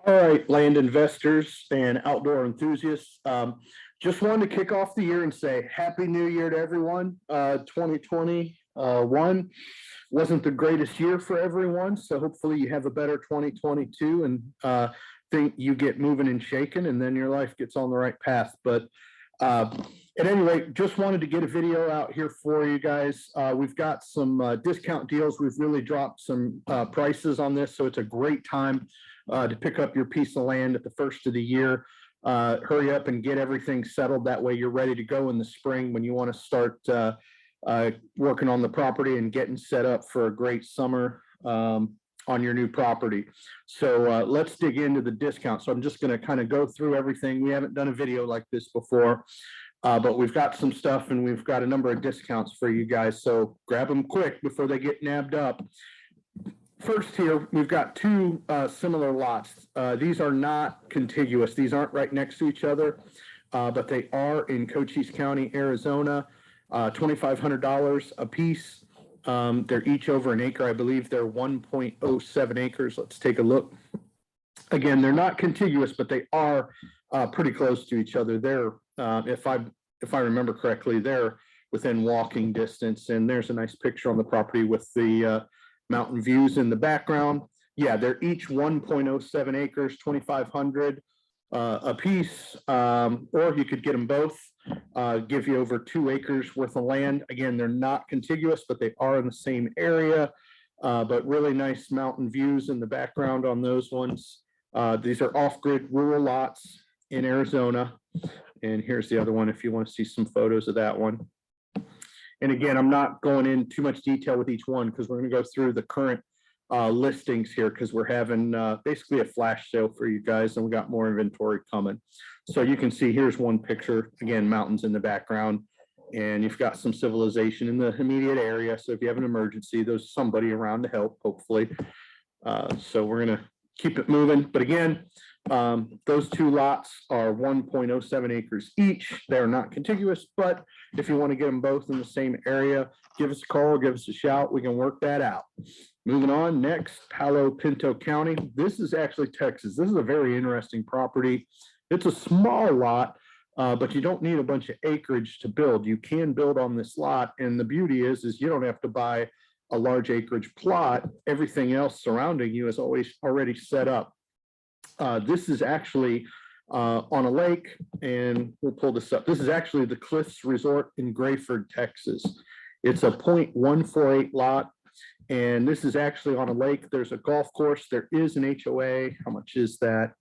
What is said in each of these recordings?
All right, land investors and outdoor enthusiasts. Just wanted to kick off the year and say Happy New Year to everyone. 2021 wasn't the greatest year for everyone, so hopefully you have a better 2022 and think you get moving and shaking, and then your life gets on the right path. But at any rate, just wanted to get a video out here for you guys. We've got some discount deals. We've really dropped some prices on this, so it's a great time to pick up your piece of land at the first of the year. Hurry up and get everything settled. That way you're ready to go in the spring when you want to start working on the property and getting set up for a great summer on your new property. So let's dig into the discount. So I'm just going to kind of go through everything. We haven't done a video like this before, but we've got some stuff and we've got a number of discounts for you guys. So grab them quick before they get nabbed up. First here, we've got two similar lots. These are not contiguous. These aren't right next to each other, but they are in Cochise County, Arizona, $2,500 a piece. They're each over an acre. I believe they're 1.07 acres. Let's take a look. Again, they're not contiguous, but they are pretty close to each other. They're, if I remember correctly, they're within walking distance. And there's a nice picture on the property with the mountain views in the background. Yeah, they're each 1.07 acres, 2,500 a piece, or you could get them both, give you over 2 acres worth of land. Again, they're not contiguous, but they are in the same area, but really nice mountain views in the background on those ones. These are off-grid rural lots in Arizona. And here's the other one if you want to see some photos of that one. And again, I'm not going in too much detail with each one because we're going to go through the current listings here because we're having basically a flash sale for you guys, and we got more inventory coming. So you can see here's one picture, again, mountains in the background, and you've got some civilization in the immediate area. So if you have an emergency, there's somebody around to help, hopefully. So we're going to keep it moving. But again, those two lots are 1.07 acres each. They're not contiguous, but if you want to get them both in the same area, give us a call, give us a shout. We can work that out. Moving on, next, Palo, Pinto County. This is actually Texas. This is a very interesting property. It's a small lot, but you don't need a bunch of acreage to build. You can build on this lot, and the beauty is you don't have to buy a large acreage plot. Everything else surrounding you is always already set up. This is actually on a lake, and we'll pull this up. This is actually the Cliffs Resort in Grayford, Texas. It's a 0.148 lot, and this is actually on a lake. There's a golf course. There is an HOA. How much is that?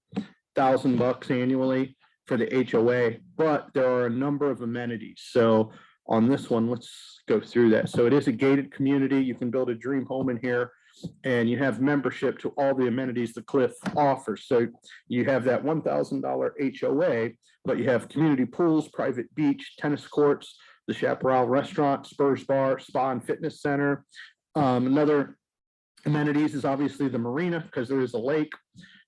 $1,000 annually for the HOA, but there are a number of amenities. So on this one, let's go through that. So it is a gated community. You can build a dream home in here, and you have membership to all the amenities the Cliff offers. So you have that $1,000 HOA, but you have community pools, private beach, tennis courts, the Chaparral Restaurant, Spurs Bar, Spa and Fitness Center. Another amenities is obviously the marina because there is a lake.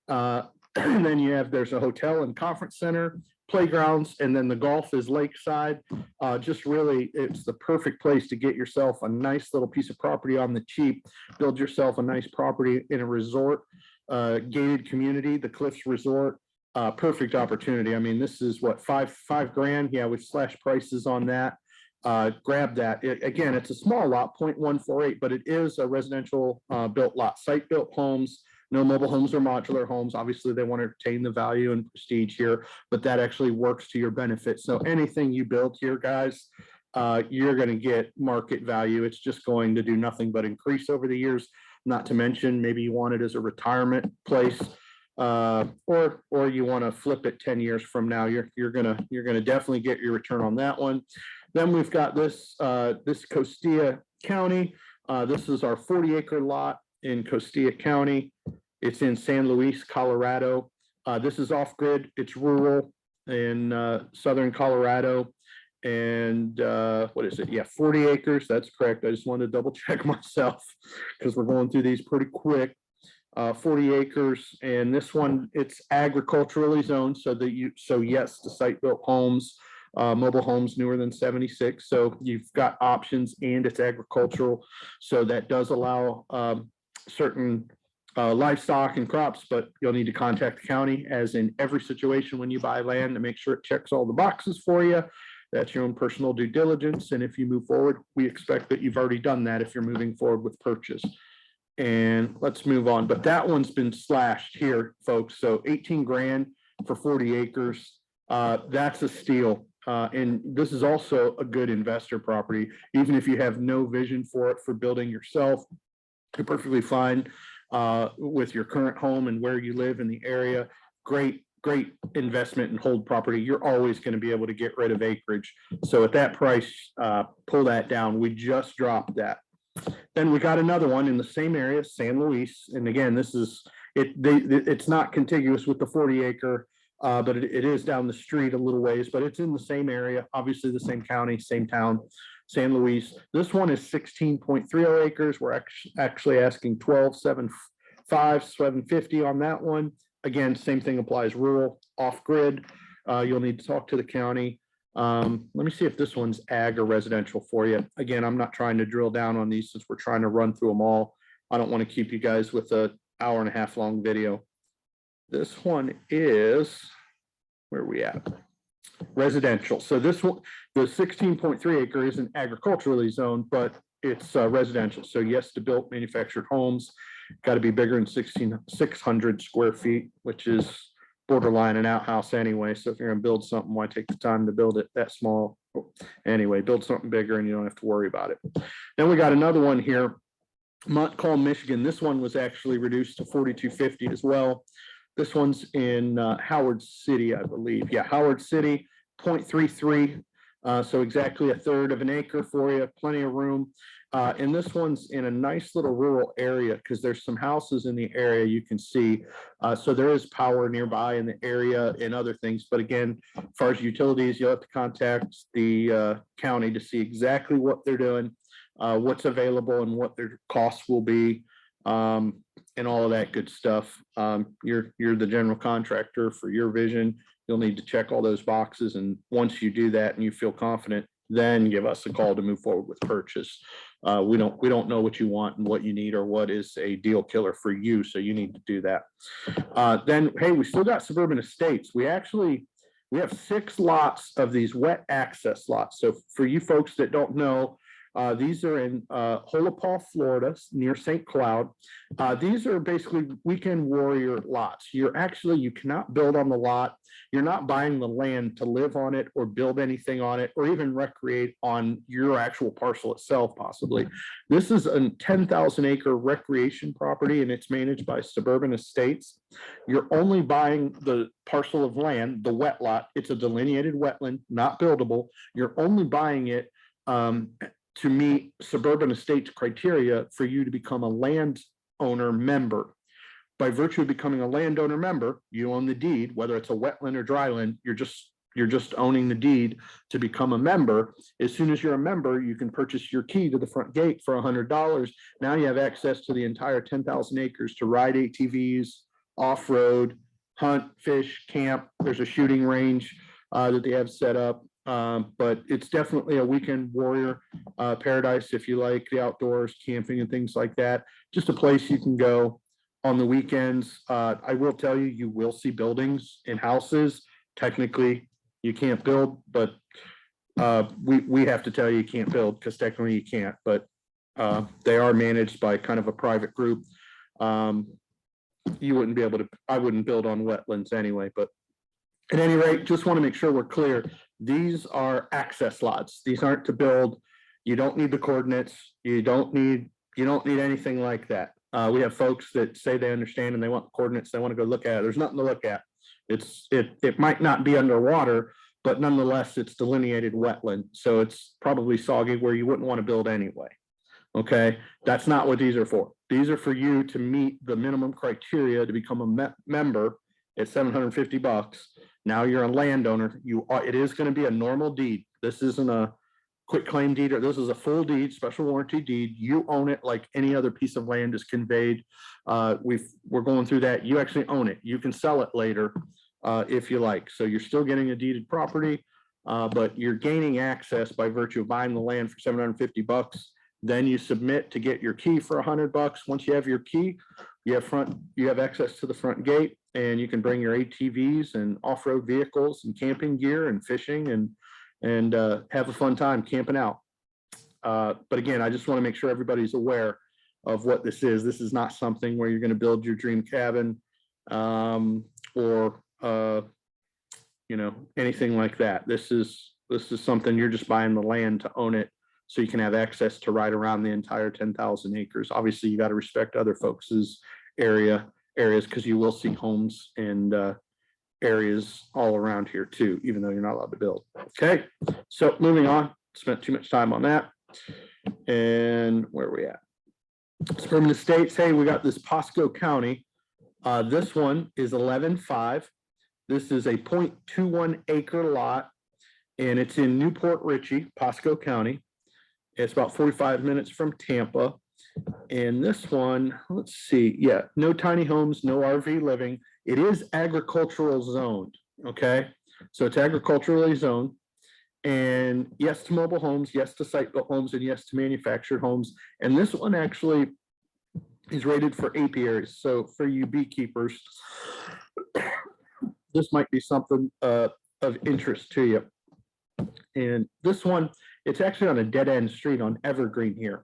And then there's a hotel and conference center, playgrounds, and then the golf is lakeside. Just really, it's the perfect place to get yourself a nice little piece of property on the cheap, build yourself a nice property in a resort, gated community, the Cliffs Resort. Perfect opportunity. I mean, this is what, five grand. Yeah, we slash prices on that. Grab that. Again, it's a small lot, 0.148, but it is a residential built lot, site built homes. No mobile homes or modular homes. Obviously, they want to retain the value and prestige here, but that actually works to your benefit. So anything you build here, guys, you're going to get market value. It's just going to do nothing but increase over the years. Not to mention, maybe you want it as a retirement place, or you want to flip it 10 years from now. You're gonna definitely get your return on that one. Then we've got this Costilla County. This is our 40-acre lot in Costilla County. It's in San Luis, Colorado. This is off-grid. It's rural in southern Colorado. And what is it? Yeah, 40 acres. That's correct. I just wanted to double check myself because we're going through these pretty quick. 40 acres. And this one, it's agriculturally zoned. So yes, the site-built homes, mobile homes newer than 76. So you've got options, and it's agricultural. So that does allow certain livestock and crops, but you'll need to contact the county, as in every situation when you buy land, to make sure it checks all the boxes for you. That's your own personal due diligence. And if you move forward, we expect that you've already done that if you're moving forward with purchase. And let's move on. But that one's been slashed here, folks. So 18 grand for 40 acres. That's a steal. And this is also a good investor property. Even if you have no vision for it for building yourself, you're perfectly fine with your current home and where you live in the area. Great investment and hold property. You're always going to be able to get rid of acreage. So at that price, pull that down. We just dropped that. Then we got another one in the same area, San Luis. And again, this is it's not contiguous with the 40-acre, but it is down the street a little ways, but it's in the same area, obviously the same county, same town, San Luis. This one is 16.30 acres. We're actually asking 12.75, 750 on that one. Again, same thing applies, rural, off-grid. You'll need to talk to the county. Let me see if this one's ag or residential for you. Again, I'm not trying to drill down on these since we're trying to run through them all. I don't want to keep you guys with an hour-and-a-half long video. This one is, where are we at? Residential. So this one, the 16.3 acre isn't agriculturally zoned, but it's residential. So yes, to build manufactured homes, got to be bigger than 1,600 square feet, which is borderline an outhouse anyway. So if you're going to build something, why take the time to build it that small? Anyway, build something bigger and you don't have to worry about it. Then we got another one here, Montcalm, Michigan. This one was actually reduced to 4,250 as well. This one's in Howard City, I believe. Yeah, Howard City, 0.33. So exactly a third of an acre for you, plenty of room. And this one's in a nice little rural area because there's some houses in the area you can see. So there is power nearby in the area and other things. But again, as far as utilities, you'll have to contact the county to see exactly what they're doing, what's available and what their costs will be, and all of that good stuff. You're the general contractor for your vision. You'll need to check all those boxes. And once you do that and you feel confident, then give us a call to move forward with purchase. We don't know what you want and what you need or what is a deal killer for you. So you need to do that. Then, hey, we still got suburban estates. We have 6 lots of these wet access lots. So for you folks that don't know, these are in Holopaw, Florida, near St. Cloud. These are basically weekend warrior lots. You cannot build on the lot. You're not buying the land to live on it or build anything on it or even recreate on your actual parcel itself, possibly. This is a 10,000 acre recreation property and it's managed by Suburban Estates. You're only buying the parcel of land, the wet lot. It's a delineated wetland, not buildable. You're only buying it to meet Suburban Estates criteria for you to become a landowner member. By virtue of becoming a landowner member, you own the deed, whether it's a wetland or dryland, you're just owning the deed to become a member. As soon as you're a member, you can purchase your key to the front gate for $100. Now you have access to the entire 10,000 acres to ride ATVs, off-road, hunt, fish, camp. There's a shooting range that they have set up. But it's definitely a weekend warrior paradise if you like the outdoors, camping and things like that. Just a place you can go on the weekends. I will tell you, you will see buildings and houses. Technically, you can't build, but we have to tell you can't build because technically you can't, but they are managed by kind of a private group. You wouldn't be able to, I wouldn't build on wetlands anyway, but at any rate, just want to make sure we're clear. These are access lots. These aren't to build. You don't need the coordinates. You don't need anything like that. We have folks that say they understand and they want the coordinates. They want to go look at it. There's nothing to look at. It might not be underwater, but nonetheless, it's delineated wetland. So it's probably soggy where you wouldn't want to build anyway. Okay, that's not what these are for. These are for you to meet the minimum criteria to become a member at $750. Now you're a landowner. It is going to be a normal deed. This isn't a quick claim deed, or this is a full deed, special warranty deed. You own it like any other piece of land is conveyed. We're going through that. You actually own it. You can sell it later if you like. So you're still getting a deeded property, but you're gaining access by virtue of buying the land for $750. Then you submit to get your key for $100. Once you have your key, you have access to the front gate, and you can bring your ATVs and off-road vehicles and camping gear and fishing and have a fun time camping out. But again, I just want to make sure everybody's aware of what this is. This is not something where you're going to build your dream cabin or anything like that. This is something you're just buying the land to own it, so you can have access to ride around the entire 10,000 acres. Obviously, you got to respect other folks' areas, because you will see homes and areas all around here too, even though you're not allowed to build. Okay, so moving on. Spent too much time on that. And where are we at? Suburban Estates. Hey, we got this Pasco County. This one is 11.5. This is a 0.21 acre lot, and it's in Newport Richey, Pasco County. It's about 45 minutes from Tampa. And this one, let's see, yeah, no tiny homes, no RV living. It is agricultural zoned, okay? So it's agriculturally zoned. And yes to mobile homes, yes to site-built homes, and yes to manufactured homes. And this one actually is rated for apiaries. So for you beekeepers, this might be something of interest to you. And this one, it's actually on a dead-end street on Evergreen here.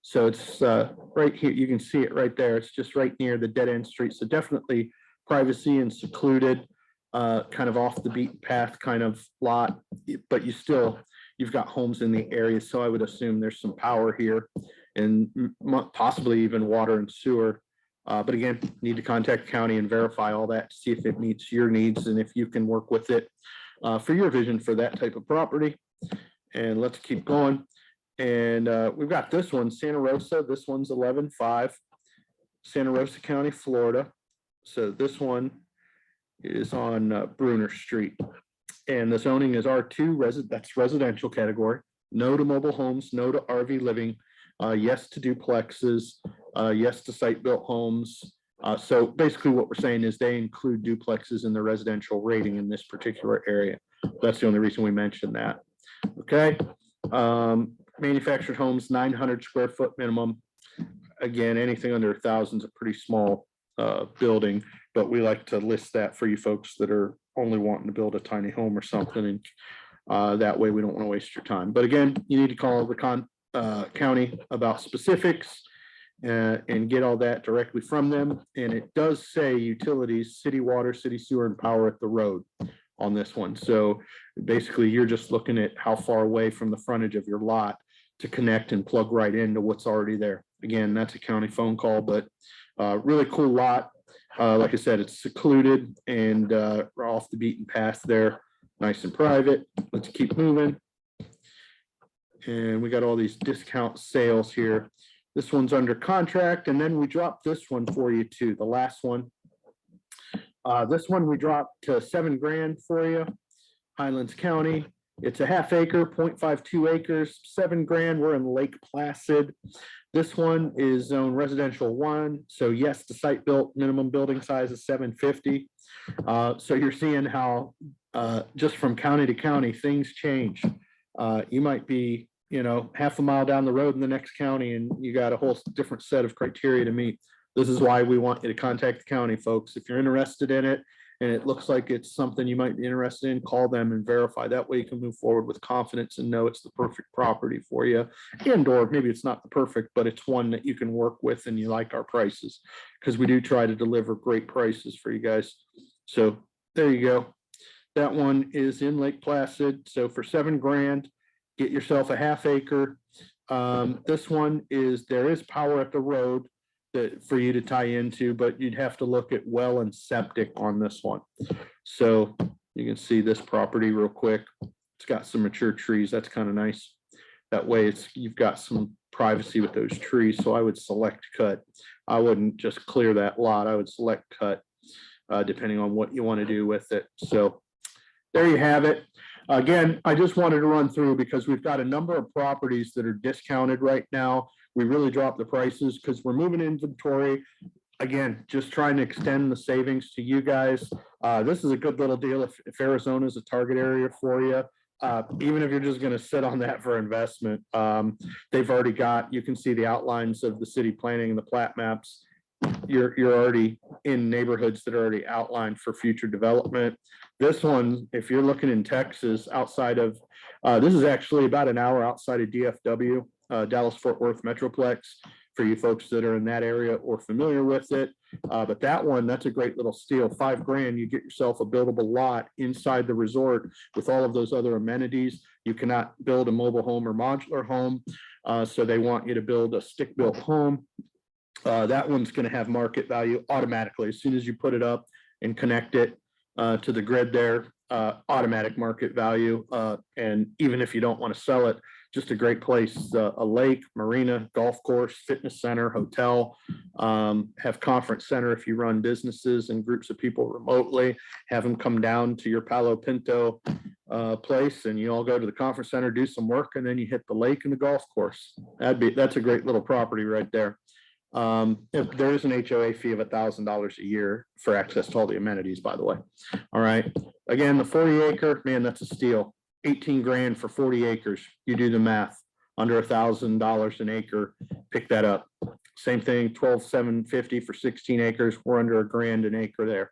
So it's right here. You can see it right there. It's just right near the dead-end street. So definitely privacy and secluded, kind of off the beaten path kind of lot. But you've got homes in the area. So I would assume there's some power here and possibly even water and sewer. But again, need to contact the county and verify all that to see if it meets your needs and if you can work with it for your vision for that type of property. And let's keep going. And we've got this one, Santa Rosa. This one's 11.5, Santa Rosa County, Florida. So this one is on Bruner Street. And the zoning is R2, that's residential category. No to mobile homes, no to RV living. Yes to duplexes, yes to site-built homes. So basically what we're saying is they include duplexes in the residential rating in this particular area. That's the only reason we mentioned that. Okay. Manufactured homes, 900 square foot minimum. Again, anything under 1,000 is a pretty small building, but we like to list that for you folks that are only wanting to build a tiny home or something. And that way we don't want to waste your time. But again, you need to call the county about specifics and get all that directly from them. And it does say utilities, city water, city sewer, and power at the road on this one. So basically you're just looking at how far away from the frontage of your lot to connect and plug right into what's already there. Again, that's a county phone call, but really cool lot. Like I said, it's secluded and off the beaten path there, nice and private. Let's keep moving. And we got all these discount sales here. This one's under contract, and then we dropped this one for you too, the last one. This one we dropped to $7 grand for you, Highlands County. It's a half acre, 0.52 acres, $7 grand. We're in Lake Placid. This one is zone residential 1. So yes, the site built minimum building size is 750. So you're seeing how just from county to county, things change. You might be, half a mile down the road in the next county and you got a whole different set of criteria to meet. This is why we want you to contact the county, folks. If you're interested in it and it looks like it's something you might be interested in, call them and verify. That way you can move forward with confidence and know it's the perfect property for you. And or maybe it's not the perfect, but it's one that you can work with and you like our prices, because we do try to deliver great prices for you guys. So there you go. That one is in Lake Placid. So for $7 grand, get yourself a half acre. This one there is power at the road for you to tie into, but you'd have to look at well and septic on this one. So you can see this property real quick. It's got some mature trees. That's kind of nice. That way you've got some privacy with those trees. So I would select cut. I wouldn't just clear that lot. I would select cut depending on what you want to do with it. So there you have it. Again, I just wanted to run through because we've got a number of properties that are discounted right now. We really dropped the prices because we're moving inventory. Again, just trying to extend the savings to you guys. This is a good little deal if Arizona is a target area for you. Even if you're just going to sit on that for investment, they've already got, you can see the outlines of the city planning and the plat maps. you're already in neighborhoods that are already outlined for future development. This one, if you're looking in Texas, outside of this is actually about an hour outside of DFW, Dallas Fort Worth Metroplex, for you folks that are in that area or familiar with it. But that one, that's a great little steal. $5,000, you get yourself a buildable lot inside the resort with all of those other amenities. You cannot build a mobile home or modular home, so they want you to build a stick-built home. That one's going to have market value automatically as soon as you put it up and connect it to the grid there. Automatic market value, and even if you don't want to sell it, just a great place. A lake, marina, golf course, fitness center, hotel, have conference center if you run businesses and groups of people remotely. Have them come down to your Palo Pinto place, and you all go to the conference center, do some work, and then you hit the lake and the golf course. That's a great little property right there. If there is an HOA fee of $1,000 a year for access to all the amenities, by the way. All right. Again, the 40 acre, man, that's a steal. $18,000 for 40 acres. You do the math, under $1,000 an acre. Pick that up. Same thing, 12,750 for 16 acres. We're under $1,000 an acre there.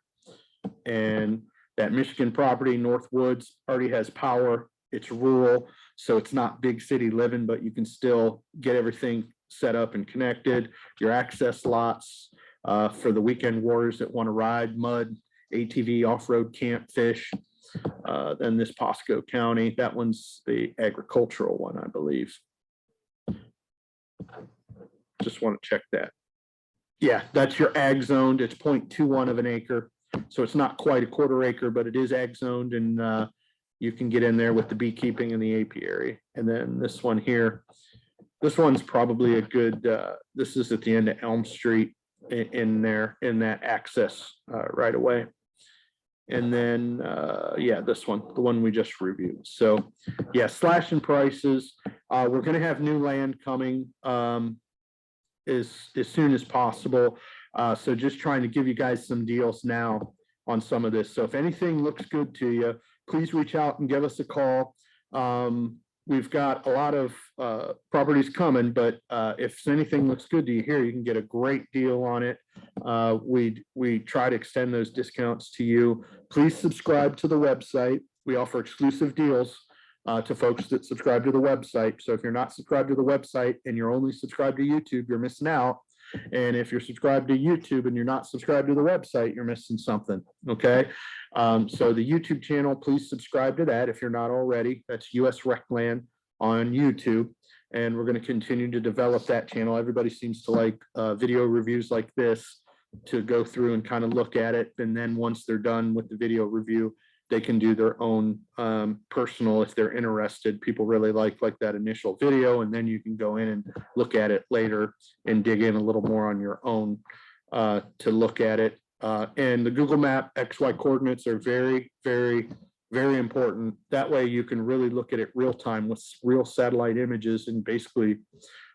And that Michigan property, North Woods, already has power. It's rural, so it's not big city living, but you can still get everything set up and connected. Your access lots for the weekend warriors that want to ride, mud, ATV, off-road camp, fish. Then this Pasco County, that one's the agricultural one, I believe. Just want to check that. Yeah, that's your ag zoned. It's 0.21 of an acre. So it's not quite a quarter acre, but it is ag zoned, and you can get in there with the beekeeping and the apiary. And then this one here, this one's probably a good, this is at the end of Elm Street in there, in that access right away. And then, yeah, this one, the one we just reviewed. So yeah, slashing prices. We're going to have new land coming as soon as possible. So just trying to give you guys some deals now on some of this. So if anything looks good to you, please reach out and give us a call. We've got a lot of properties coming, but if anything looks good to you here, you can get a great deal on it. We try to extend those discounts to you. Please subscribe to the website. We offer exclusive deals to folks that subscribe to the website. So if you're not subscribed to the website and you're only subscribed to YouTube, you're missing out. And if you're subscribed to YouTube and you're not subscribed to the website, you're missing something. Okay. So the YouTube channel, please subscribe to that if you're not already. That's US Rec Land on YouTube. And we're going to continue to develop that channel. Everybody seems to like video reviews like this to go through and kind of look at it. And then once they're done with the video review, they can do their own personal, if they're interested. People really like that initial video, and then you can go in and look at it later and dig in a little more on your own to look at it. And the Google Map XY coordinates are very, very, very important. That way you can really look at it real time with real satellite images, and basically,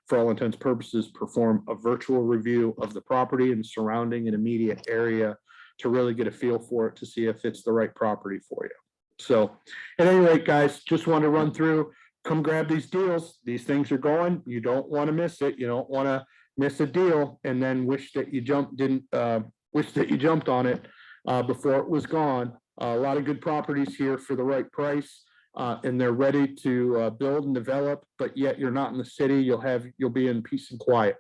for all intents and purposes, perform a virtual review of the property and surrounding and immediate area to really get a feel for it, to see if it's the right property for you. So at any rate, guys, just want to run through, come grab these deals. These things are going. You don't want to miss it. You don't want to miss a deal and then wish that you jumped on it before it was gone. A lot of good properties here for the right price, and they're ready to build and develop, but yet you're not in the city. You'll be in peace and quiet.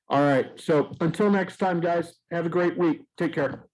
All right. So until next time, guys, have a great week. Take care.